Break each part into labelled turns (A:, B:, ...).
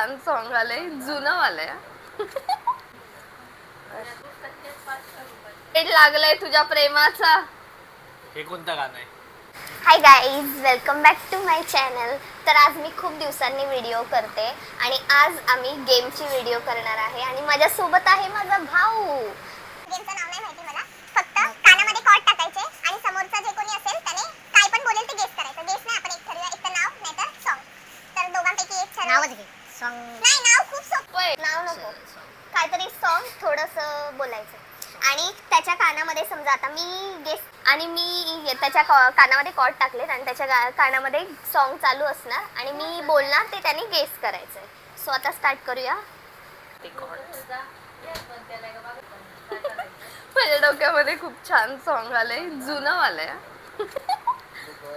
A: छान सॉन्ग आलंय, जुनं आलंय. पेट लागलंय तुझ्या प्रेमाचा.
B: हे कोणतं गाणं आहे?
C: Hi guys, welcome back to my channel. तर आज मी खूप दिवसांनी व्हिडिओ करते आणि आज आम्ही गेमची व्हिडिओ करणार आहे आणि माझ्यासोबत आहे माझा भाऊ. गेमचं नाव नाही माहिती मला, फक्त कानामध्ये कॉर्ड टाकायचे आणि समोरचा जे कोणी असेल त्याने काय पण बोलेल ते गेस करायचं. गेस नाही, आपण एक ठरवूया, एक तर नाव नाही तर सॉन्ग. तर दोघांपैकी एक ठरवा. नावच घे. सॉन्ग नाही, नाव खूप सोपं आहे. नाव नको, काहीतरी सॉन्ग थोडंसं बोलायचं आणि त्याच्या कानामध्ये समजा आता मी गेस आणि मी त्याच्या कानामध्ये कॉर्ड टाकलेत आणि त्याच्या कानामध्ये सॉन्ग चालू असणार आणि मी बोलणार ते त्याने गेस करायचंय. सो आता स्टार्ट करूया.
A: माझ्या डोक्यामध्ये खूप छान सॉन्ग आलंय, जुनं आलंय.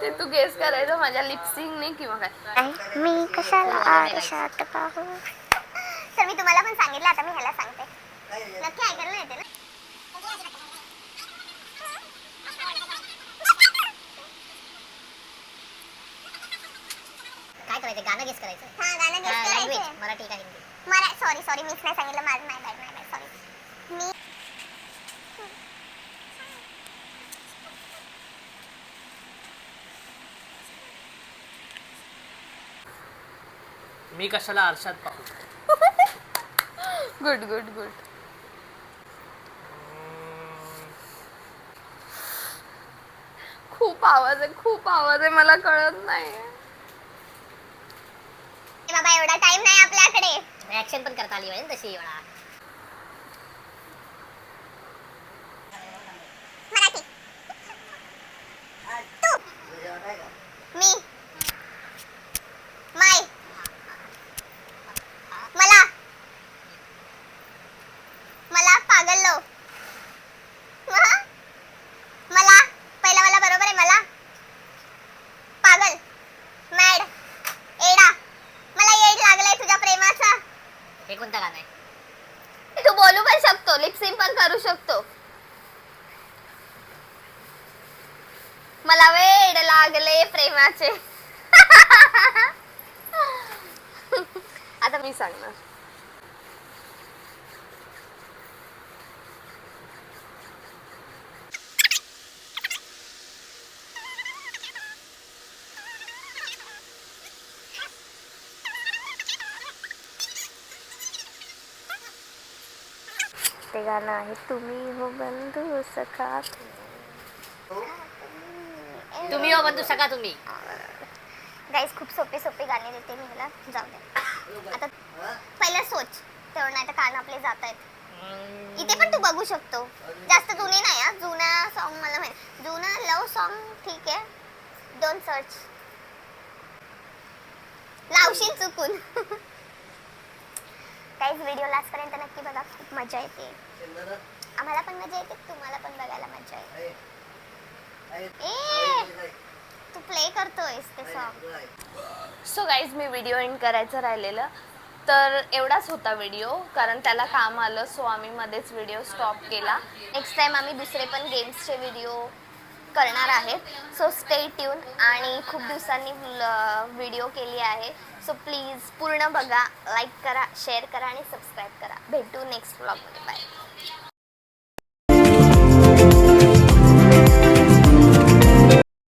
A: ते तू गेस करायचं माझ्या लिपसिंगने किंवा काय.
C: मी कशाला आरशात पाहू. तर मी तुम्हाला पण सांगितलं, आता मी ह्याला सांगते. नक्की ऐकायला नाही येते ना? काय करायचं? गाणं गेस करायचं. हां, गाणं गेस करायचं. मराठी का हिंदी? सॉरी मीच नाही सांगितलं. माय बॅड सॉरी. मी
B: मी कशाला आरशात पाहू.
A: Good good good. खूप आवाज आहे, मला कळत नाही.
C: बाबा एवढा टाइम नाही आपल्याकडे. ऍक्शन पण करता आली पाहिजे तशी वेळा. मराठी. तू, मी, माय, मला पागललो. मला पहिला मला बरोबर आहे. मला पागल, मॅड, एडा, मला येड लागलंय तुझ्या प्रेमाचा. हे कोणतं गाणं आहे?
A: तू बोलू पण शकतो, लिपसिंग पण करू शकतो. मला वेड लागले प्रेमाचे. आता मी सांगणार.
C: ते गाणं आहे तुम्ही हो बंधू सखा.
D: तुम्ही हो बंधू सका तुम्ही.
C: गाईस खूप सोपे गाणे देते मी ह्याला. जाऊ दे आता, पहिला सोच तेवढं, नाही तर कान आपले जात आहेत. इथे पण तू बघू शकतो. जास्त जुने नाही हा, जुना सॉन्ग मला माहिती. जुना लव सॉन्ग ठीक आहे, डोंट सर्च. लावशील चुकून. काहीच व्हिडिओ लास्ट पर्यंत नक्की बघा, खूप मजा येते. आम्हाला पण मजा येते, तुम्हाला पण बघायला मजा येते. तू प्ले करतोयस ते सॉन्ग.
A: सो गाईज, मी व्हिडिओ एंड करायचं राहिलेलं, तर एवढाच होता व्हिडिओ, कारण त्याला काम आलं. सो आम्ही मध्येच व्हिडिओ स्टॉप केला. नेक्स्ट टाइम आम्ही दुसरे पण गेम्सचे व्हिडिओ करणार आहेत. So stay tune. आणि खूप दिवसांनी व्हिडिओ केली आहे. सो प्लीज पूर्ण बघा, लाईक करा, शेअर करा आणि सबस्क्राईब करा. भेटू नेक्स्ट व्लॉगमध्ये. बाय.